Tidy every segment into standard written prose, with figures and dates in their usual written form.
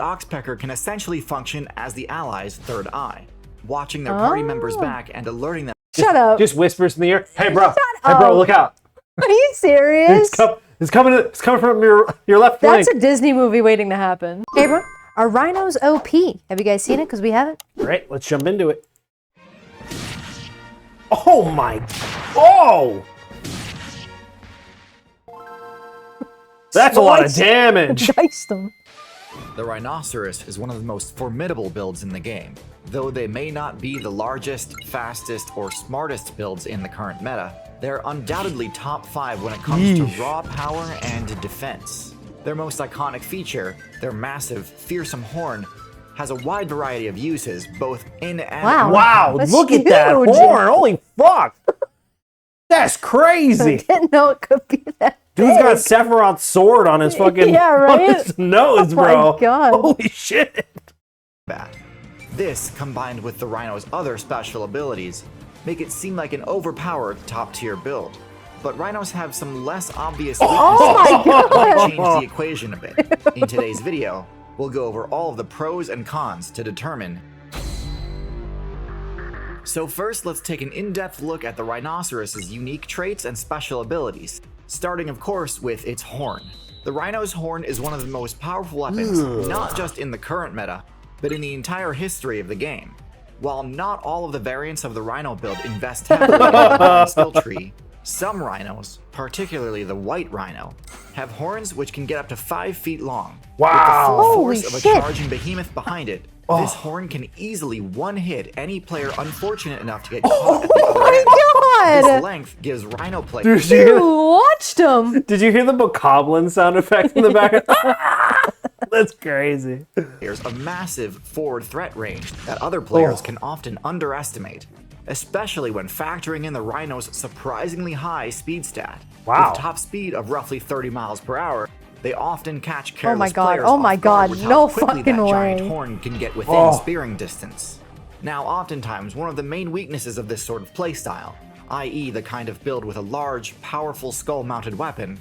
Oxpecker can essentially function as the allies' third eye, watching their party members back and alerting them. Shut up. Just whispers in the ear. Hey, bro. Hey, bro, look out. Are you serious? It's coming from your left flank. That's a Disney movie waiting to happen. Hey, bro. Are rhinos OP? Have you guys seen it? Because we haven't. All right, let's jump into it. Oh, my. Oh! That's a lot of damage. Diced them. The Rhinoceros is one of the most formidable builds in the game. Though they may not be the largest, fastest, or smartest builds in the current meta, they're undoubtedly top 5 when it comes to raw power and defense. Their most iconic feature, their massive, fearsome horn, has a wide variety of uses, both in and out. Wow, look at that horn! Holy fuck! That's crazy! I didn't know it could be that big. Dude's got Sephiroth's sword on his fucking on his nose, bro. Oh my God. Holy shit! This, combined with the Rhino's other special abilities, make it seem like an overpowered top-tier build. But Rhinos have some less obvious weaknesses that change the equation a bit. In today's video, we'll go over all of the pros and cons to determine. So first, let's take an in-depth look at the Rhinoceros's unique traits and special abilities, starting of course with its horn. The Rhino's horn is one of the most powerful weapons, not just in the current meta, but in the entire history of the game. While not all of the variants of the Rhino build invest heavily in the skill tree, some Rhinos, particularly the White Rhino, have horns which can get up to 5 feet long. Wow! With the full force Holy of a shit. charging behemoth behind it, this horn can easily one-hit any player unfortunate enough to get caught at the other end. Oh my This God! length gives Rhino players You watched them. Did you hear the bokoblin sound effect in the back? That's crazy. a massive forward threat range that other players can often underestimate, especially when factoring in the Rhino's surprisingly high speed stat. Wow. With top speed of roughly 30 miles per hour, they often catch careless God. players Oh my off guard God. with how No quickly fucking that giant way. horn can get within spearing distance. Now, oftentimes, one of the main weaknesses of this sort of playstyle, i.e. the kind of build with a large, powerful skull-mounted weapon,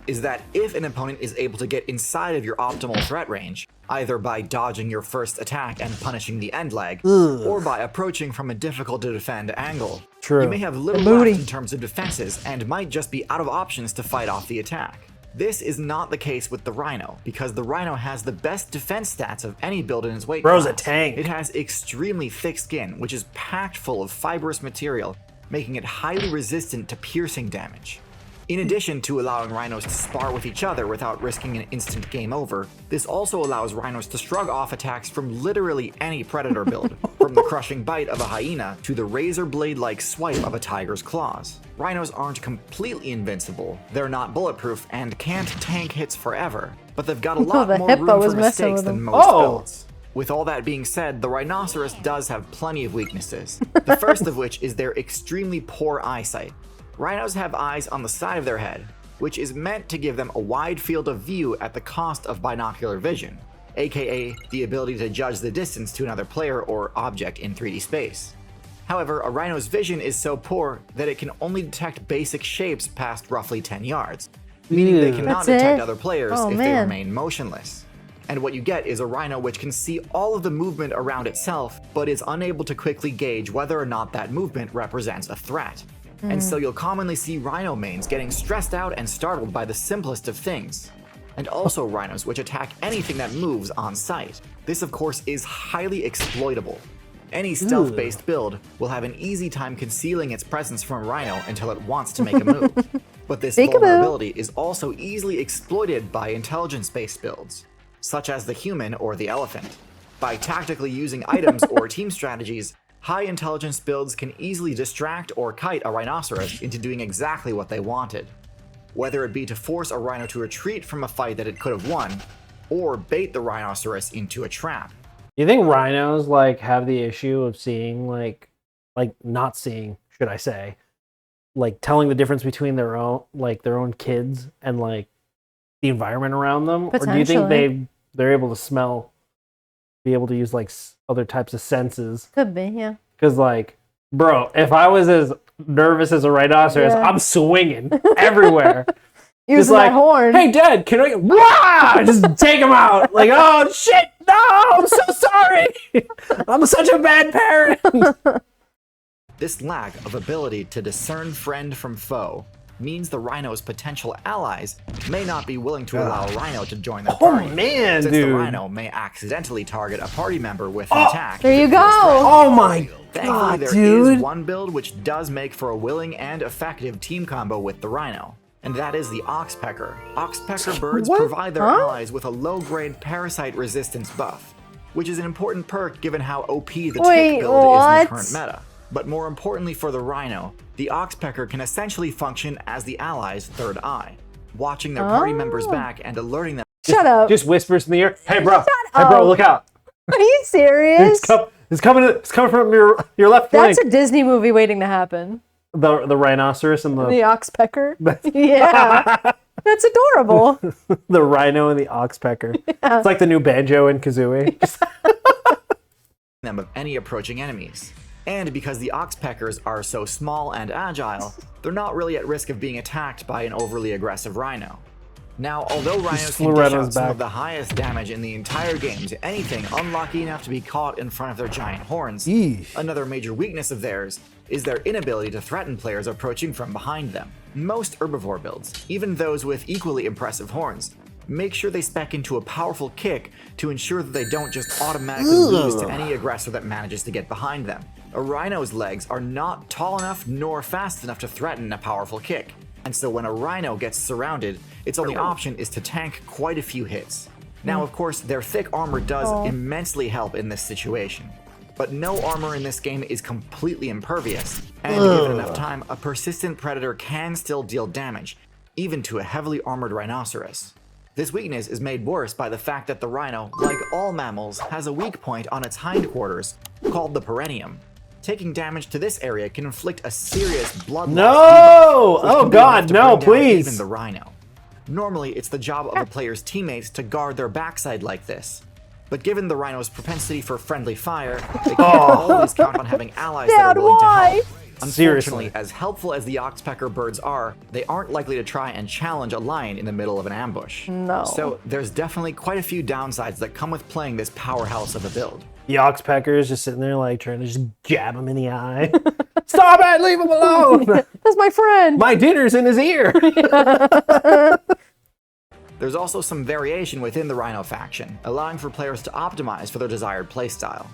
is that if an opponent is able to get inside of your optimal threat range, either by dodging your first attack and punishing the end leg, or by approaching from a difficult-to-defend angle, you may have little left in terms of defenses and might just be out of options to fight off the attack. This is not the case with the Rhino, because the Rhino has the best defense stats of any build in its weight class. Bro's a tank. It has extremely thick skin, which is packed full of fibrous material, making it highly resistant to piercing damage. In addition to allowing Rhinos to spar with each other without risking an instant game over, this also allows Rhinos to shrug off attacks from literally any predator build, from the crushing bite of a hyena to the razor blade-like swipe of a tiger's claws. Rhinos aren't completely invincible, they're not bulletproof, and can't tank hits forever, but they've got a lot more room for mistakes than most builds. With all that being said, the Rhinoceros does have plenty of weaknesses, the first of which is their extremely poor eyesight. Rhinos have eyes on the side of their head, which is meant to give them a wide field of view at the cost of binocular vision, aka the ability to judge the distance to another player or object in 3D space. However, a Rhino's vision is so poor that it can only detect basic shapes past roughly 10 yards, meaning they cannot detect other players if they remain motionless. And what you get is a Rhino which can see all of the movement around itself, but is unable to quickly gauge whether or not that movement represents a threat. And so you'll commonly see Rhino mains getting stressed out and startled by the simplest of things. And also Rhinos which attack anything that moves on sight. This of course is highly exploitable. Any stealth-based build will have an easy time concealing its presence from a Rhino until it wants to make a move. But this vulnerability is also easily exploited by intelligence-based builds, such as the human or the elephant. By tactically using items or team strategies, high intelligence builds can easily distract or kite a Rhinoceros into doing exactly what they wanted. Whether it be to force a Rhino to retreat from a fight that it could have won, or bait the Rhinoceros into a trap. You think Rhinos like have the issue of seeing like not seeing, should I say, like telling the difference between their own kids and like the environment around them? Or do you think they're able to smell, be able to use like other types of senses? Could be, yeah. Because like, bro, if I was as nervous as a rhinoceros, I'm swinging everywhere. Using that horn. Hey, Dad, can I? Rah! Just take him out. Like, oh shit! No, I'm so sorry. I'm such a bad parent. This lack of ability to discern friend from foe means the rhino's potential allies may not be willing to allow a rhino to join their party. Man, since dude. the rhino may accidentally target a party member with an attack. There you go. Oh my Thankfully, god, there dude. is one build which does make for a willing and effective team combo with the rhino, and that is the oxpecker. Oxpecker birds What? provide their Huh? allies with a low-grade parasite resistance buff, which is an important perk given how OP the Wait, tick build is in what? the current meta. But more importantly for the rhino, the oxpecker can essentially function as the allies' third eye, watching their party members back and alerting them. Shut up. Just whispers in the ear. Hey, bro. Hey, up. bro, look out. Are you serious? It's coming from your left flank. That's a Disney movie waiting to happen. The rhinoceros and The oxpecker. Yeah. That's adorable. the rhino and the oxpecker. Yeah. It's like the new Banjo and Kazooie. them of any approaching enemies. And because the oxpeckers are so small and agile, they're not really at risk of being attacked by an overly aggressive rhino. Now, although rhinos flew can right dish on out his some back. of the highest damage in the entire game to anything unlucky enough to be caught in front of their giant horns, Yeesh. another major weakness of theirs is their inability to threaten players approaching from behind them. Most herbivore builds, even those with equally impressive horns, make sure they spec into a powerful kick to ensure that they don't just automatically lose to any aggressor that manages to get behind them. A rhino's legs are not tall enough nor fast enough to threaten a powerful kick, and so when a rhino gets surrounded, its only option is to tank quite a few hits. Now, of course, their thick armor does immensely help in this situation, but no armor in this game is completely impervious, and given enough time, a persistent predator can still deal damage, even to a heavily armored rhinoceros. This weakness is made worse by the fact that the rhino, like all mammals, has a weak point on its hindquarters, called the perineum. Taking damage to this area can inflict a serious blood No! loss, which Oh can be god, enough to no, bring down please. even the rhino. Normally, it's the job of a player's teammates to guard their backside like this, but given the rhino's propensity for friendly fire, they can't always count on having allies that Dad, are willing why? to help. Unfortunately, Seriously. as helpful as the oxpecker birds are, they aren't likely to try and challenge a lion in the middle of an ambush. No. So there's definitely quite a few downsides that come with playing this powerhouse of a build. The oxpecker is just sitting there like trying to just jab him in the eye. Stop it! Leave him alone! That's my friend. My dinner's in his ear. There's also some variation within the Rhino faction, allowing for players to optimize for their desired playstyle.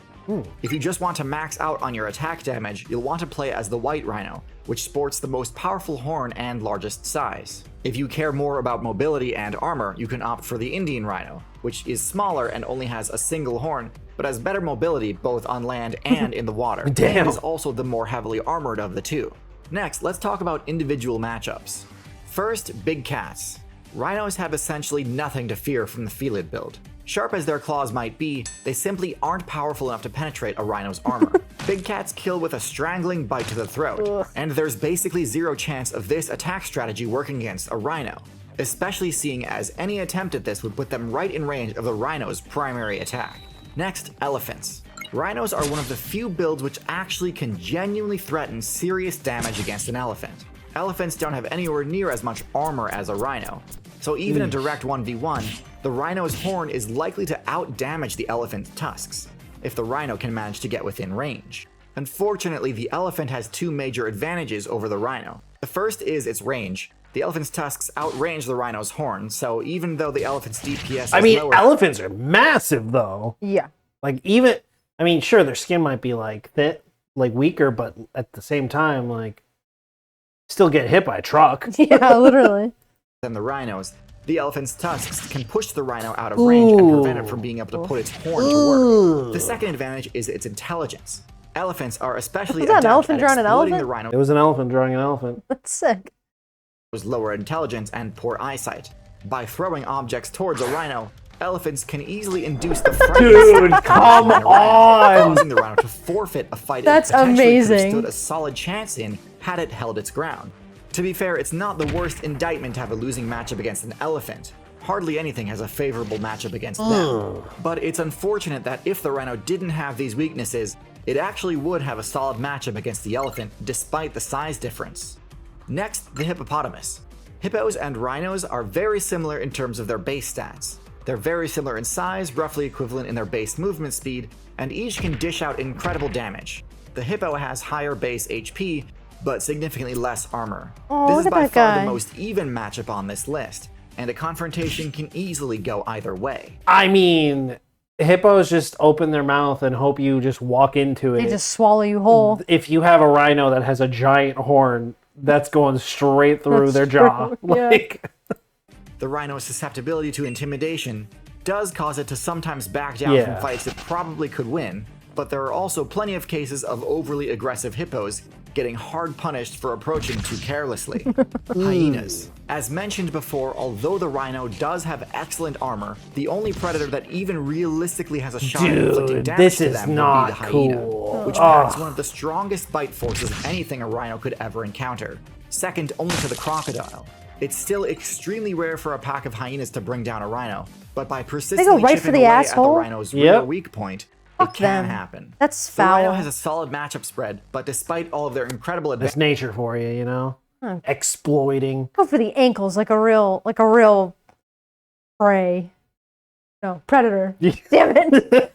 If you just want to max out on your attack damage, you'll want to play as the White Rhino, which sports the most powerful horn and largest size. If you care more about mobility and armor, you can opt for the Indian Rhino, which is smaller and only has a single horn, but has better mobility both on land and in the water. Damn. And is also the more heavily armored of the two. Next, let's talk about individual matchups. First, big cats. Rhinos have essentially nothing to fear from the Felid build. Sharp as their claws might be, they simply aren't powerful enough to penetrate a rhino's armor. Big cats kill with a strangling bite to the throat, and there's basically zero chance of this attack strategy working against a rhino, especially seeing as any attempt at this would put them right in range of the rhino's primary attack. Next, elephants. Rhinos are one of the few builds which actually can genuinely threaten serious damage against an elephant. Elephants don't have anywhere near as much armor as a rhino, so even in direct 1v1, the rhino's horn is likely to outdamage the elephant's tusks, if the rhino can manage to get within range. Unfortunately, the elephant has two major advantages over the rhino. The first is its range. The elephant's tusks outrange the rhino's horn, so even though the elephant's DPS is I mean, lower, elephants are massive though. Yeah. Like even, I mean, sure, their skin might be like thin, like weaker, but at the same time, like still get hit by a truck. Yeah, literally. than the rhinos, the elephant's tusks can push the rhino out of range and prevent it from being able to put its horn to work. The second advantage is its intelligence. Elephants are especially Was that an adept elephant at drawing an exploiting elephant? the rhino's It was an elephant drawing an elephant. That's sick. lower intelligence and poor eyesight. By throwing objects towards a rhino, elephants can easily induce the fright Dude, come on! causing the rhino to forfeit a fight That's it potentially could have amazing. stood a solid chance in had it held its ground. To be fair, it's not the worst indictment to have a losing matchup against an elephant. Hardly anything has a favorable matchup against them. But it's unfortunate that if the rhino didn't have these weaknesses, it actually would have a solid matchup against the elephant despite the size difference. Next, the hippopotamus. Hippos and rhinos are very similar in terms of their base stats. They're very similar in size, roughly equivalent in their base movement speed, and each can dish out incredible damage. The hippo has higher base HP, but significantly less armor. Oh, this look is at by that far guy. the most even matchup on this list, and a confrontation can easily go either way. I mean, hippos just open their mouth and hope you just walk into it. They just swallow you whole. If you have a rhino that has a giant horn, that's going straight through their jaw. true, yeah. Like, The rhino's susceptibility to intimidation does cause it to sometimes back down Yeah. from fights it probably could win, but there are also plenty of cases of overly aggressive hippos getting hard punished for approaching too carelessly. Hyenas. As mentioned before, although the rhino does have excellent armor, the only predator that even realistically has a shot at inflicting dude, damage this to is them would not be the hyena, cool. which packs one of the strongest bite forces of anything a rhino could ever encounter, second only to the crocodile. It's still extremely rare for a pack of hyenas to bring down a rhino, but by persistently right chipping for the away asshole? at the rhino's real Yep. weak point, Fuck it can them. happen. That's The rhino foul. has a solid matchup spread, but despite all of their incredible that's advantages, nature for you, you know? Exploiting. Go for the ankles like a real prey. No, predator. Damn it.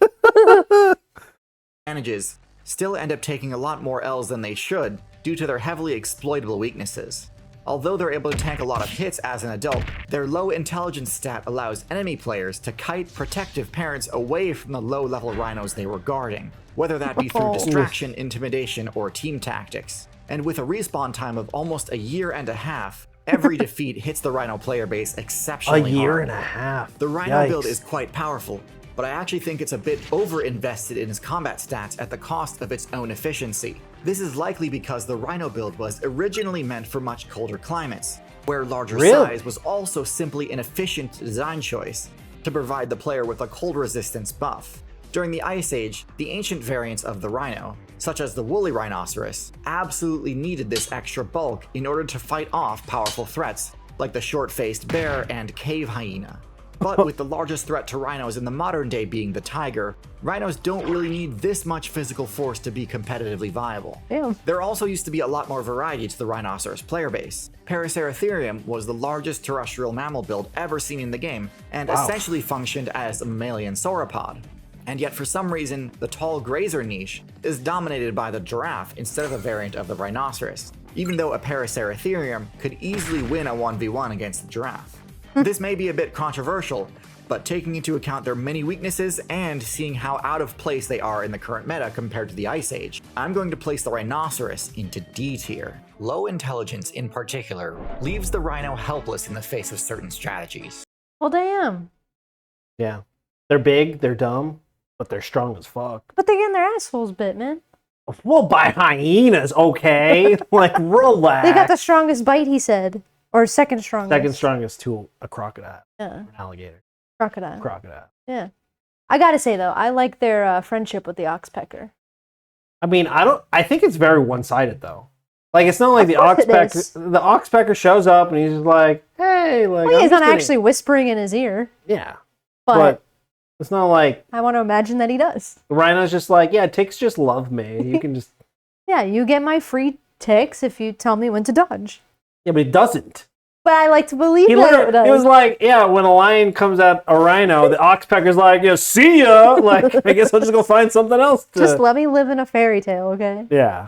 still end up taking a lot more L's than they should due to their heavily exploitable weaknesses. Although they're able to tank a lot of hits as an adult, their low intelligence stat allows enemy players to kite protective parents away from the low-level rhinos they were guarding, whether that be through Oh. distraction, intimidation, or team tactics. And with a respawn time of almost a year and a half, every defeat hits the rhino player base A exceptionally year hard. and a half. The rhino build Yikes. is quite powerful, but I actually think it's a bit over-invested in its combat stats at the cost of its own efficiency. This is likely because the rhino build was originally meant for much colder climates, where larger Really? size was also simply an efficient design choice to provide the player with a cold resistance buff. During the Ice Age, the ancient variants of the rhino, such as the woolly rhinoceros, absolutely needed this extra bulk in order to fight off powerful threats like the short-faced bear and cave hyena. But with the largest threat to rhinos in the modern day being the tiger, rhinos don't really need this much physical force to be competitively viable. Damn. There also used to be a lot more variety to the rhinoceros player base. Paraceratherium was the largest terrestrial mammal build ever seen in the game, and essentially functioned as a mammalian sauropod. And yet for some reason, the tall grazer niche is dominated by the giraffe instead of a variant of the rhinoceros, even though a Paraceratherium could easily win a 1v1 against the giraffe. This may be a bit controversial, but taking into account their many weaknesses and seeing how out of place they are in the current meta compared to the Ice Age, I'm going to place the rhinoceros into D tier. Low intelligence in particular leaves the rhino helpless in the face of certain strategies. Well, damn. Yeah. They're big, they're dumb, but they're strong as fuck. But they're getting their assholes bit, man. Well, by hyenas, okay? Like, relax. They got the strongest bite, he said. Or second strongest. second strongest to a crocodile, Yeah. an alligator. Crocodile. Crocodile. Yeah. I gotta say, though, I like their friendship with the oxpecker. I mean, I think it's very one-sided though. Like, it's not like the course it is. oxpecker shows up and he's just like, hey, like, Well, I'm he's just not gonna-" actually whispering in his ear, Yeah, but but it's not like I want to imagine that he does. the rhino's just like, yeah, ticks just love me. You can just, Yeah, you get my free ticks if you tell me when to dodge. yeah, but it doesn't. But I like to believe He that it literally, does. it was like, yeah, when a lion comes at a rhino, the oxpecker's like, yeah, see ya. Like, I guess I'll just go find something else to. Just let me live in a fairy tale, okay? Yeah,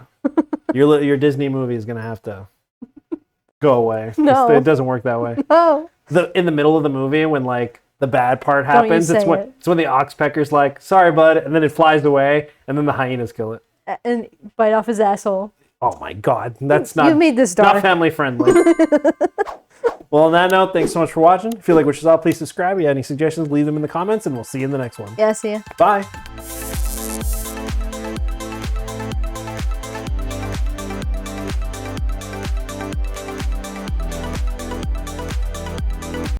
your Disney movie is gonna have to go away. No. It doesn't work that way. Oh, In the middle of the movie, when like the bad part Don't you happens, say it. it's when the oxpecker's like, sorry, bud, and then it flies away, and then the hyenas kill it. and bite off his asshole. Oh my god, that's not You made this not dark. family friendly. Well, on that note, thanks so much for watching. If you like what you saw, please subscribe. If you have any suggestions, leave them in the comments, and we'll see you in the next one. Yeah, see ya. Bye.